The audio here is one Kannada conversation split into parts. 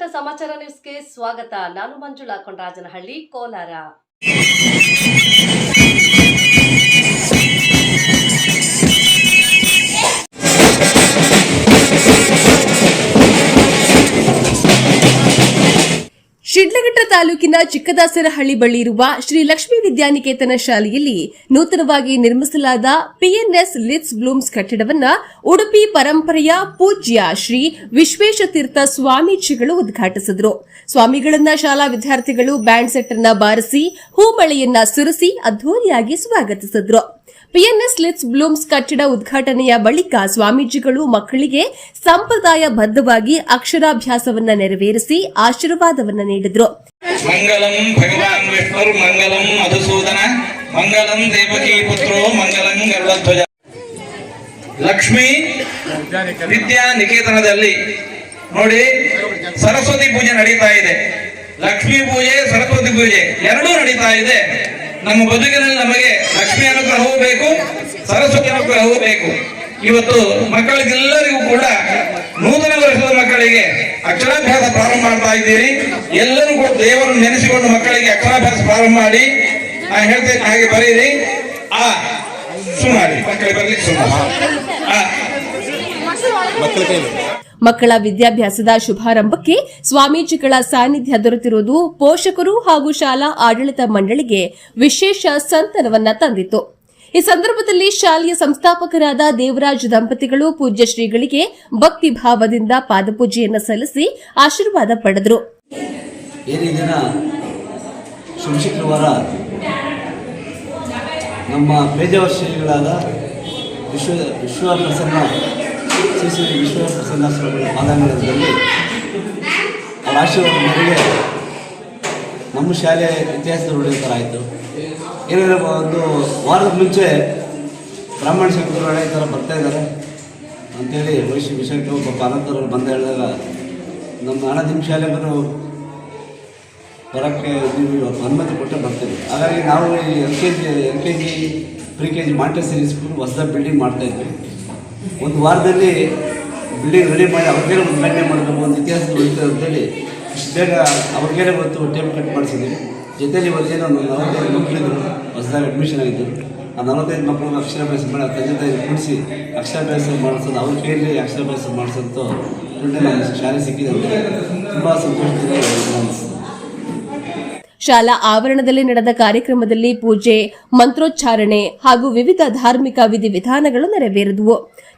ಶಿಡ್ಲಘಟ್ಟ ಸಮಾಚಾರ ನ್ಯೂಸ್ಗೆ ಸ್ವಾಗತ. ನಾನು ಮಂಜುಳಾ ಕೊಂಡರಾಜನಹಳ್ಳಿ, ಕೋಲಾರ. ಶಿಡ್ಲಘಟ್ಟ ತಾಲೂಕಿನ ಚಿಕ್ಕದಾಸರಹಳ್ಳಿ ಬಳಿ ಇರುವ ಶ್ರೀ ಲಕ್ಷ್ಮೀ ವಿದ್ಯಾನಿಕೇತನ ಶಾಲೆಯಲ್ಲಿ ನೂತನವಾಗಿ ನಿರ್ಮಿಸಲಾದ ಪಿಎನ್ಎಸ್ ಲಿಟ್ಸ್ ಬ್ಲೂಮ್ಸ್ ಕಟ್ಟಡವನ್ನು ಉಡುಪಿ ಪರಂಪರೆಯ ಪೂಜ್ಯ ಶ್ರೀ ವಿಶ್ವೇಶತೀರ್ಥ ಸ್ವಾಮೀಜಿಗಳು ಉದ್ಘಾಟಿಸಿದರು. ಸ್ವಾಮಿಗಳನ್ನ ಶಾಲಾ ವಿದ್ಯಾರ್ಥಿಗಳು ಬ್ಯಾಂಡ್ ಸೆಟ್ ಅನ್ನ ಬಾರಿಸಿ ಹೂಮಳೆಯನ್ನ ಸುರಿಸಿ ಅದ್ದೂರಿಯಾಗಿ ಸ್ವಾಗತಿಸಿದರು. ಪಿಎನ್ಎಸ್ ಲಿಟ್ಸ್ ಬ್ಲೂಮ್ಸ್ ಕಟ್ಟಡ ಉದ್ಘಾಟನೆಯ ಬಳಿಕ ಸ್ವಾಮೀಜಿಗಳು ಮಕ್ಕಳಿಗೆ ಸಂಪ್ರದಾಯಬದ್ಧವಾಗಿ ಅಕ್ಷರಾಭ್ಯಾಸವನ್ನ ನೆರವೇರಿಸಿ ಆಶೀರ್ವಾದವನ್ನ ನೀಡಿದರು. ಮಂಗಲಂ ಭಗವಾನ್ ವಿಷ್ಣುರ್ ಮಂಗಲಂ ಮಧುಸೂದನ ಮಂಗಲಂ ದೇವಕೀ ಪುತ್ರೋ ಮಂಗಲಂ ಗರುಡಧ್ವಜ. ಲಕ್ಷ್ಮೀ ವಿದ್ಯಾನಿಕೇತನದಲ್ಲಿ ನೋಡಿ ಸರಸ್ವತಿ ಪೂಜೆ ನಡೀತಾ ಇದೆ. ಲಕ್ಷ್ಮೀ ಪೂಜೆ, ಸರಸ್ವತಿ ಪೂಜೆ ಎರಡೂ ನಡೀತಾ ಇದೆ. ನಮ್ಮ ಬದುಕಿನಲ್ಲಿ ನಮಗೆ ಲಕ್ಷ್ಮಿ ಅನುಗ್ರಹವೂ ಬೇಕು, ಸರಸ್ವತಿ ಅನುಗ್ರಹವೂ ಬೇಕು. ಇವತ್ತು ಮಕ್ಕಳಿಗೆಲ್ಲರಿಗೂ ಕೂಡ ನೂತನ ವರ್ಷದ ಮಕ್ಕಳಿಗೆ ಅಕ್ಷರಾಭ್ಯಾಸ ಪ್ರಾರಂಭ ಮಾಡ್ತಾ ಇದ್ದೀರಿ. ಎಲ್ಲರೂ ಕೂಡ ದೇವರನ್ನು ನೆನೆಸಿಕೊಂಡು ಮಕ್ಕಳಿಗೆ ಅಕ್ಷರಾಭ್ಯಾಸ ಪ್ರಾರಂಭ ಮಾಡಿ. ನಾನು ಹೇಳ್ತೇನೆ, ಹಾಗೆ ಬರೀರಿ. ಸುಮಾರಿ ಮಕ್ಕಳಿಗೆ ಬರ್ಲಿಕ್ಕೆ ಮಕ್ಕಳ ವಿದ್ಯಾಭ್ಯಾಸದ ಶುಭಾರಂಭಕ್ಕೆ ಸ್ವಾಮೀಜಿಗಳ ಸಾನ್ನಿಧ್ಯ ದೊರೆತಿರುವುದು ಪೋಷಕರು ಹಾಗೂ ಶಾಲಾ ಆಡಳಿತ ಮಂಡಳಿಗೆ ವಿಶೇಷ ಸಂತನವನ್ನ ತಂದಿತು. ಈ ಸಂದರ್ಭದಲ್ಲಿ ಶಾಲೆಯ ಸಂಸ್ಥಾಪಕರಾದ ದೇವರಾಜ್ ದಂಪತಿಗಳು ಪೂಜ್ಯ ಶ್ರೀಗಳಿಗೆ ಭಕ್ತಿ ಭಾವದಿಂದ ಪಾದಪೂಜೆಯನ್ನು ಸಲ್ಲಿಸಿ ಆಶೀರ್ವಾದ ಪಡೆದರು. ಶುಕ್ರವಾರ ನಮ್ಮ ಪೇಜಾವರ್ಷಿಗಳಾದ ವಿಶ್ವಪ್ರಸನ್ನ ಶ್ರೀ ವಿಶ್ವಪ್ರಸನ್ನ ಸ್ವಾಮಿಗಳ ಪಾದಾಂಗಣದಲ್ಲಿ ಅವರ ಆಶೀರ್ವಾದ ಮೇರೆಗೆ ನಮ್ಮ ಶಾಲೆ ಇತಿಹಾಸದ ಒಳ್ಳೆಯ ಥರ ಆಯಿತು. ಏನಾದರೂ ಒಂದು ವಾರದ ಮುಂಚೆ ಬ್ರಾಹ್ಮಣ ಶಂಕರರು ಈ ಥರ ಬರ್ತಾ ಇದ್ದಾರೆ ಅಂಥೇಳಿ ವಿಷಯಕ್ಕೆ ಒಬ್ಬ ಅನಂತರವರು ಬಂದು ಹೇಳಿದಾಗ ನಮ್ಮ ನಿಮ್ಮ ಶಾಲೆಗಳು ಬರೋಕ್ಕೆ ನೀವು ಅನುಮತಿ ಕೊಟ್ಟೆ ಬರ್ತೀವಿ. ಹಾಗಾಗಿ ನಾವು ಈ L K G pre K G Montessori school ಹೊಸದಾಗಿ ಬಿಲ್ಡಿಂಗ್ ಮಾಡ್ತಾಯಿದ್ವಿ. ಒಂದು ವಾರದಲ್ಲಿ ಬಿಲ್ಡಿಂಗ್ ರೆಡಿ ಮಾಡಿ ಅವ್ರಿಗೇನೆ ಉದ್ಘಾಟನೆ ಮಾಡಬೇಕು, ಒಂದು ಇತಿಹಾಸದ ಉಳಿತದೆ ಅಂತೇಳಿ ಇಷ್ಟು ಬೇಗ ಅವ್ರಿಗೇನೆ ಇವತ್ತು ಟೇಬಲ್ ಕಟ್ ಮಾಡಿಸಿದ್ದೀವಿ. ಜೊತೆಯಲ್ಲಿ ಇವತ್ತೇನೋ ಒಂದು 45 ಮಕ್ಕಳಿದ್ರು ಹೊಸದಾಗಿ ಅಡ್ಮಿಷನ್ ಆಗಿದ್ದರು. ಆ 45 ಮಕ್ಕಳಿಗೆ ಅಕ್ಷರಾಭ್ಯಾಸ ಮಾಡಿ ತಂದೆ ತಾಯಿ ಕೂಡಿಸಿ ಅಕ್ಷರಾಭ್ಯಾಸ ಮಾಡಿಸೋದು, ಅವ್ರ ಕೈಯಲ್ಲಿ ಅಕ್ಷರಾಭ್ಯಾಸ ಮಾಡಿಸೋಂಥ ನಮ್ಮ ಶಾಲೆ ಸಿಕ್ಕಿದೆ ಅಂತ ತುಂಬ ಸಂತೋಷದಿಂದ ಅನಿಸ್ತದೆ. ಶಾಲಾ ಆವರಣದಲ್ಲಿ ನಡೆದ ಕಾರ್ಯಕ್ರಮದಲ್ಲಿ ಪೂಜೆ, ಮಂತ್ರೋಚ್ಚಾರಣೆ ಹಾಗೂ ವಿವಿಧ ಧಾರ್ಮಿಕ ವಿಧಿವಿಧಾನಗಳು ನೆರವೇರಿದವು.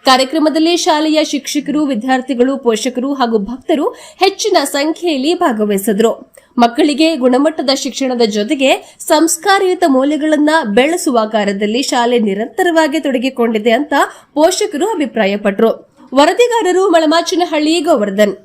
ಕಾರ್ಯಕ್ರಮದಲ್ಲಿ ಶಾಲೆಯ ಶಿಕ್ಷಕರು, ವಿದ್ಯಾರ್ಥಿಗಳು, ಪೋಷಕರು ಹಾಗೂ ಭಕ್ತರು ಹೆಚ್ಚಿನ ಸಂಖ್ಯೆಯಲ್ಲಿ ಭಾಗವಹಿಸಿದರು. ಮಕ್ಕಳಿಗೆ ಗುಣಮಟ್ಟದ ಶಿಕ್ಷಣದ ಜೊತೆಗೆ ಸಂಸ್ಕಾರಯುತ ಮೌಲ್ಯಗಳನ್ನು ಬೆಳೆಸುವ ಕಾರ್ಯದಲ್ಲಿ ಶಾಲೆ ನಿರಂತರವಾಗಿ ತೊಡಗಿಕೊಂಡಿದೆ ಅಂತ ಪೋಷಕರು ಅಭಿಪ್ರಾಯಪಟ್ಟರು. ವರದಿಗಾರರು ಮಳಮಾಚನಹಳ್ಳಿ, ಗೋವರ್ಧನ್.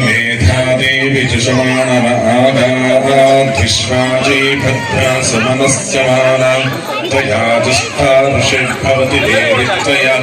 ಮೇಧಾದೇವಿ ಚುಷಮಾಣಮಹಾಧಾಧಿಶ್ವಾಜೀ ಭದ್ರಾ ಸಮನಸ್ಯಮಾನ ತ್ವಯಾ ದುಷ್ಟಾರ್ಷಿರ್ಭವತಿ ದೇವಿ ತ್ವಯಾ